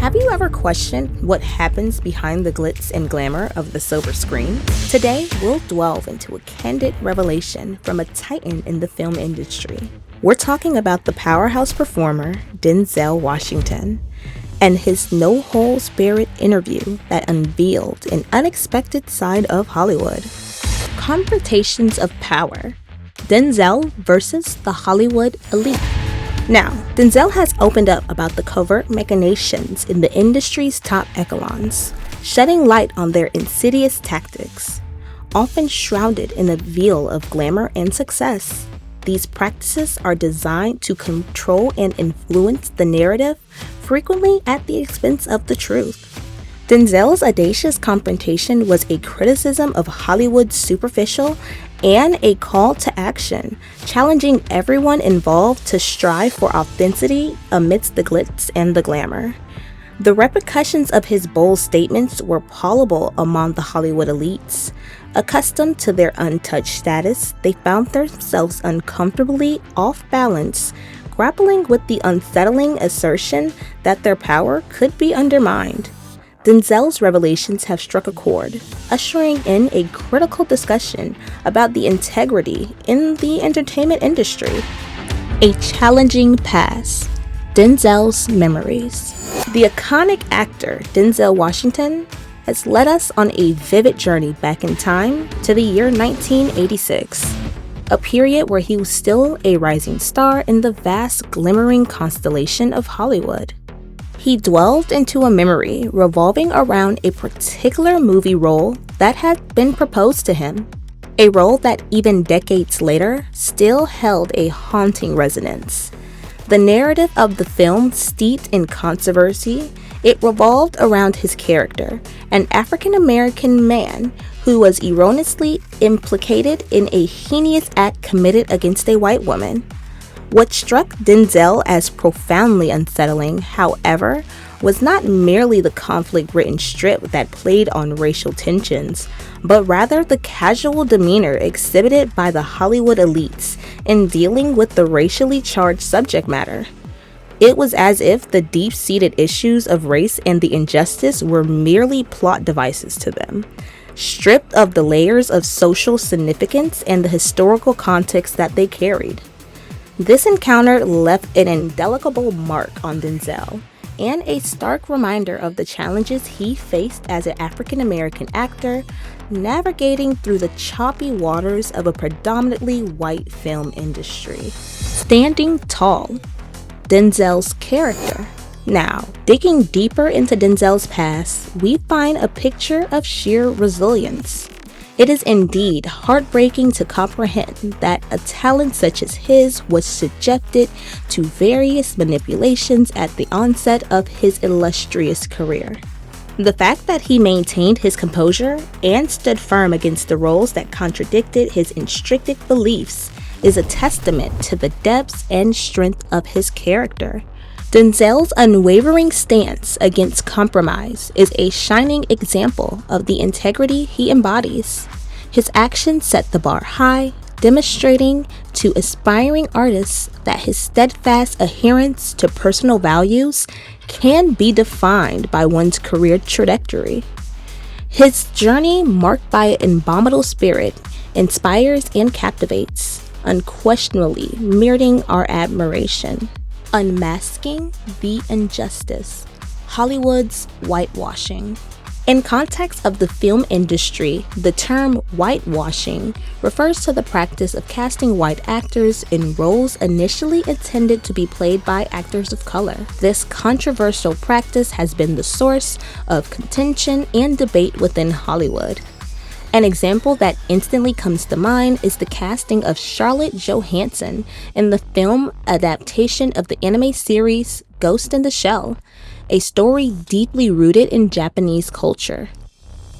Have you ever questioned what happens behind the glitz and glamour of the silver screen? Today, we'll delve into a candid revelation from a titan in the film industry. We're talking about the powerhouse performer, Denzel Washington, and his no-holds-barred interview that unveiled an unexpected side of Hollywood. Confrontations of power. Denzel versus the Hollywood elite. Now, Denzel has opened up about the covert machinations in the industry's top echelons, shedding light on their insidious tactics. Often shrouded in a veil of glamour and success, these practices are designed to control and influence the narrative, frequently at the expense of the truth. Denzel's audacious confrontation was a criticism of Hollywood's superficial and a call to action, challenging everyone involved to strive for authenticity amidst the glitz and the glamour. The repercussions of his bold statements were palpable among the Hollywood elites. Accustomed to their untouched status, they found themselves uncomfortably off balance, grappling with the unsettling assertion that their power could be undermined. Denzel's revelations have struck a chord, ushering in a critical discussion about the integrity in the entertainment industry. A challenging past. Denzels Memories. The iconic actor Denzel Washington has led us on a vivid journey back in time to the year 1986, a period where he was still a rising star in the vast glimmering constellation of Hollywood. He dwelled into a memory revolving around a particular movie role that had been proposed to him, a role that even decades later still held a haunting resonance. The narrative of the film steeped in controversy. It revolved around his character, an African-American man who was erroneously implicated in a heinous act committed against a white woman. What struck Denzel as profoundly unsettling, however, was not merely the conflict-ridden strip that played on racial tensions, but rather the casual demeanor exhibited by the Hollywood elites in dealing with the racially charged subject matter. It was as if the deep-seated issues of race and the injustice were merely plot devices to them, stripped of the layers of social significance and the historical context that they carried. This encounter left an indelible mark on Denzel, and a stark reminder of the challenges he faced as an African-American actor navigating through the choppy waters of a predominantly white film industry. Standing tall. Denzel's character. Now, digging deeper into Denzel's past, we find a picture of sheer resilience. It is indeed heartbreaking to comprehend that a talent such as his was subjected to various manipulations at the onset of his illustrious career. The fact that he maintained his composure and stood firm against the roles that contradicted his intrinsic beliefs is a testament to the depth and strength of his character. Denzel's unwavering stance against compromise is a shining example of the integrity he embodies. His actions set the bar high, demonstrating to aspiring artists that his steadfast adherence to personal values can be defined by one's career trajectory. His journey, marked by an indomitable spirit, inspires and captivates, unquestionably meriting our admiration. Unmasking the injustice. Hollywood's whitewashing. In context of the film industry, the term whitewashing refers to the practice of casting white actors in roles initially intended to be played by actors of color. This controversial practice has been the source of contention and debate within Hollywood. An example that instantly comes to mind is the casting of Scarlett Johansson in the film adaptation of the anime series Ghost in the Shell, a story deeply rooted in Japanese culture.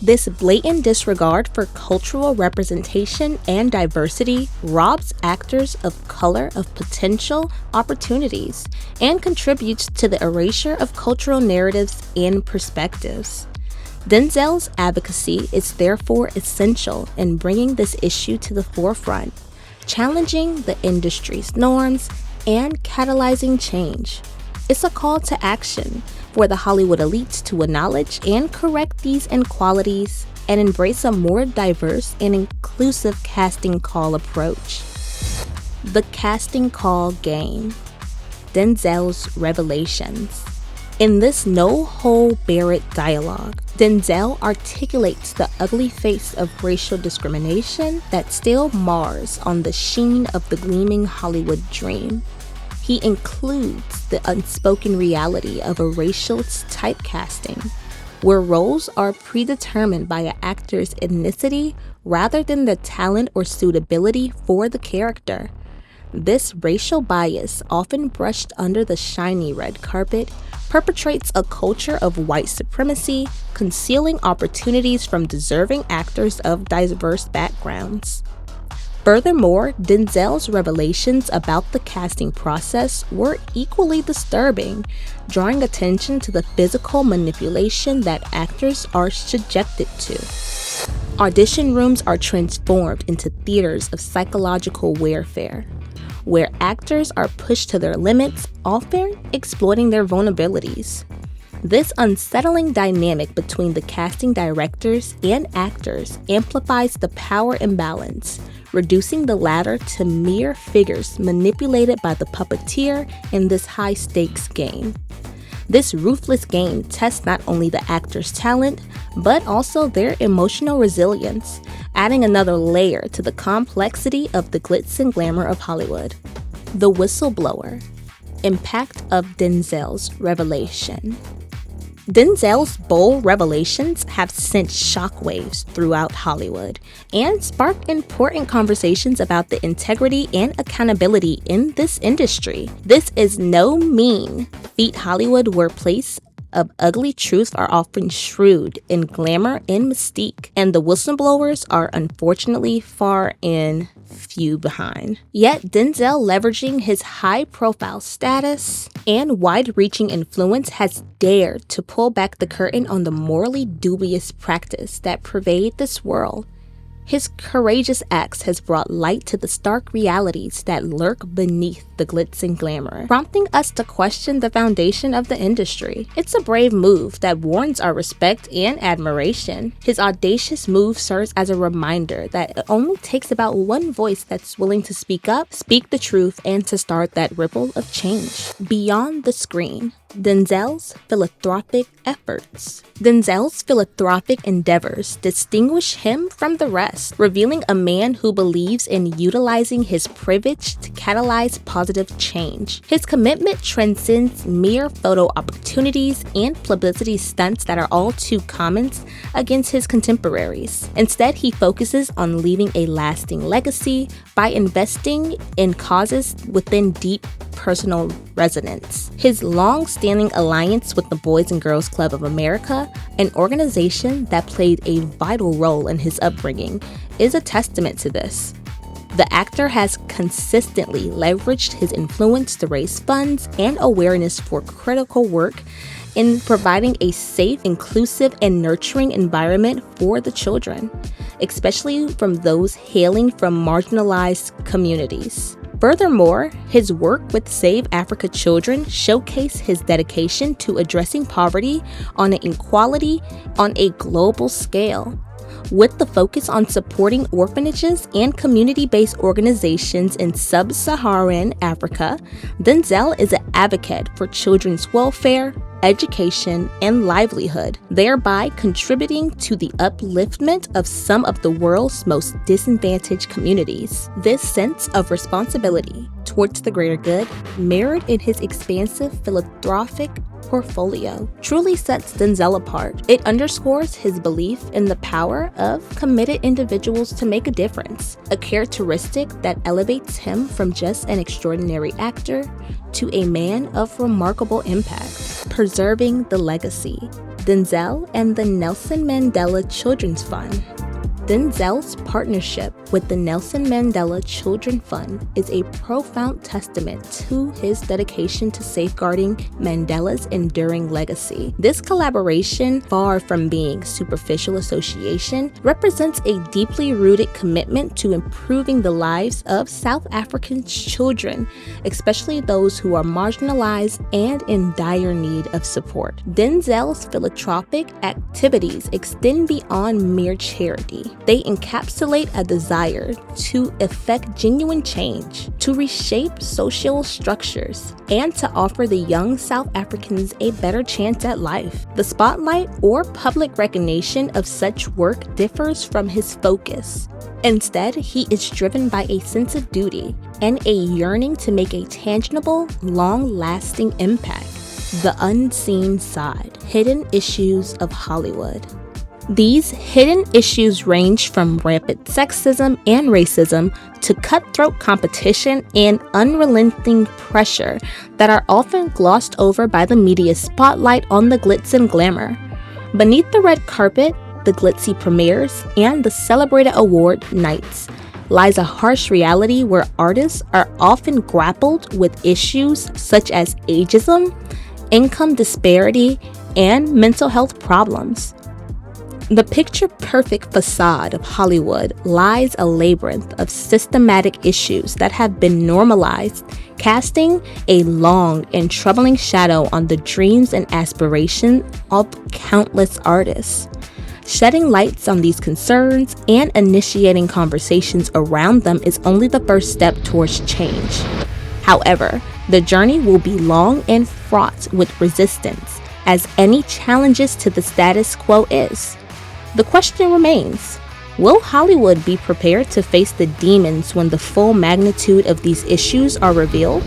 This blatant disregard for cultural representation and diversity robs actors of color of potential opportunities and contributes to the erasure of cultural narratives and perspectives. Denzel's advocacy is therefore essential in bringing this issue to the forefront, challenging the industry's norms and catalyzing change. It's a call to action for the Hollywood elites to acknowledge and correct these inequalities and embrace a more diverse and inclusive casting call approach. The casting call game. Denzel's revelations. In this no-hold-barred dialogue, Denzel articulates the ugly face of racial discrimination that still mars on the sheen of the gleaming Hollywood dream. He includes the unspoken reality of a racial typecasting, where roles are predetermined by an actor's ethnicity rather than the talent or suitability for the character. This racial bias, often brushed under the shiny red carpet, perpetrates a culture of white supremacy, concealing opportunities from deserving actors of diverse backgrounds. Furthermore, Denzel's revelations about the casting process were equally disturbing, drawing attention to the physical manipulation that actors are subjected to. Audition rooms are transformed into theaters of psychological warfare, where actors are pushed to their limits, often exploiting their vulnerabilities. This unsettling dynamic between the casting directors and actors amplifies the power imbalance, reducing the latter to mere figures manipulated by the puppeteer in this high-stakes game. This ruthless game tests not only the actor's talent, but also their emotional resilience, adding another layer to the complexity of the glitz and glamour of Hollywood. The Whistleblower Impact of Denzel's revelation. Denzel's bold revelations have sent shockwaves throughout Hollywood and sparked important conversations about the integrity and accountability in this industry. This is no mean feat. Hollywood, where place of ugly truths are often shrewd in glamour and mystique, and the whistleblowers are unfortunately far and few behind. Yet Denzel, leveraging his high-profile status and wide-reaching influence, has dared to pull back the curtain on the morally dubious practice that pervade this world. His courageous acts has brought light to the stark realities that lurk beneath the glitz and glamour, prompting us to question the foundation of the industry. It's a brave move that warrants our respect and admiration. His audacious move serves as a reminder that it only takes about one voice that's willing to speak up, speak the truth, and to start that ripple of change. Beyond the screen. Denzels' philanthropic efforts. Denzels' philanthropic endeavors distinguish him from the rest, revealing a man who believes in utilizing his privilege to catalyze positive change. His commitment transcends mere photo opportunities and publicity stunts that are all too common against his contemporaries. Instead, he focuses on leaving a lasting legacy by investing in causes within deep personal resonance. His long-standing alliance with the Boys and Girls Club of America, an organization that played a vital role in his upbringing, is a testament to this. The actor has consistently leveraged his influence to raise funds and awareness for critical work in providing a safe, inclusive, and nurturing environment for the children, especially from those hailing from marginalized communities. Furthermore, his work with Save Africa Children showcased his dedication to addressing poverty on an equality on a global scale. With the focus on supporting orphanages and community-based organizations in sub-Saharan Africa, Denzel is an advocate for children's welfare, education, and livelihood, thereby contributing to the upliftment of some of the world's most disadvantaged communities. This sense of responsibility towards the greater good, mirrored in his expansive philanthropic portfolio, truly sets Denzel apart. It underscores his belief in the power of committed individuals to make a difference, a characteristic that elevates him from just an extraordinary actor to a man of remarkable impact. Preserving the legacy. Denzel and the Nelson Mandela Children's Fund. Denzel's partnership with the Nelson Mandela Children Fund is a profound testament to his dedication to safeguarding Mandela's enduring legacy. This collaboration, far from being superficial association, represents a deeply rooted commitment to improving the lives of South African children, especially those who are marginalized and in dire need of support. Denzels philanthropic activities extend beyond mere charity. They encapsulate a desire to effect genuine change, to reshape social structures, and to offer the young South Africans a better chance at life. The spotlight or public recognition of such work differs from his focus. Instead, he is driven by a sense of duty and a yearning to make a tangible, long-lasting impact. The unseen side, hidden issues of Hollywood. These hidden issues range from rampant sexism and racism to cutthroat competition and unrelenting pressure that are often glossed over by the media's spotlight on the glitz and glamour. Beneath the red carpet, the glitzy premieres, and the celebrated award nights lies a harsh reality where artists are often grappled with issues such as ageism, income disparity, and mental health problems. The picture-perfect facade of Hollywood lies a labyrinth of systematic issues that have been normalized, casting a long and troubling shadow on the dreams and aspirations of countless artists. Shedding lights on these concerns and initiating conversations around them is only the first step towards change. However, the journey will be long and fraught with resistance, as any challenges to the status quo is. The question remains, will Hollywood be prepared to face the demons when the full magnitude of these issues are revealed?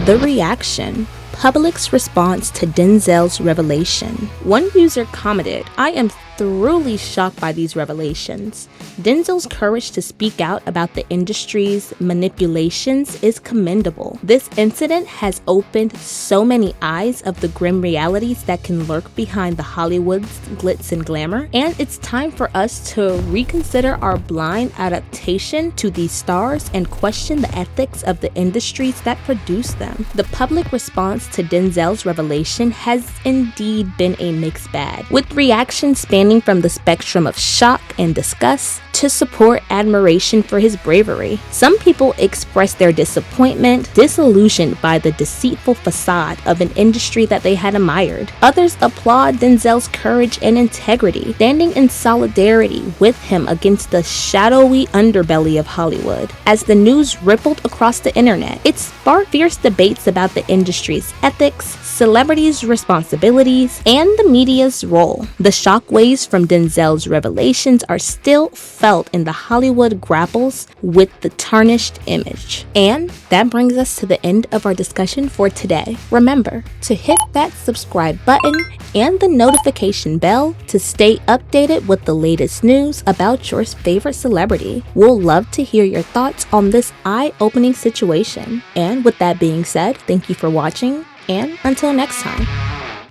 The reaction. Public's response to Denzel's revelation. One user commented, "I am thoroughly shocked by these revelations. Denzel's courage to speak out about the industry's manipulations is commendable. This incident has opened so many eyes of the grim realities that can lurk behind the Hollywood's glitz and glamour, and it's time for us to reconsider our blind adaptation to these stars and question the ethics of the industries that produce them." The public response to Denzel's revelation has indeed been a mixed bag, with reactions spanning from the spectrum of shock and disgust to support admiration for his bravery. Some people express their disappointment, disillusioned by the deceitful facade of an industry that they had admired. Others applaud Denzel's courage and integrity, standing in solidarity with him against the shadowy underbelly of Hollywood. As the news rippled across the internet, it sparked fierce debates about the industry's ethics, celebrities' responsibilities, and the media's role. The shockwaves from Denzel's revelations are still felt in the Hollywood grapples with the tarnished image. And that brings us to the end of our discussion for today. Remember to hit that subscribe button and the notification bell to stay updated with the latest news about your favorite celebrity. We'll love to hear your thoughts on this eye-opening situation. And with that being said, thank you for watching, and until next time.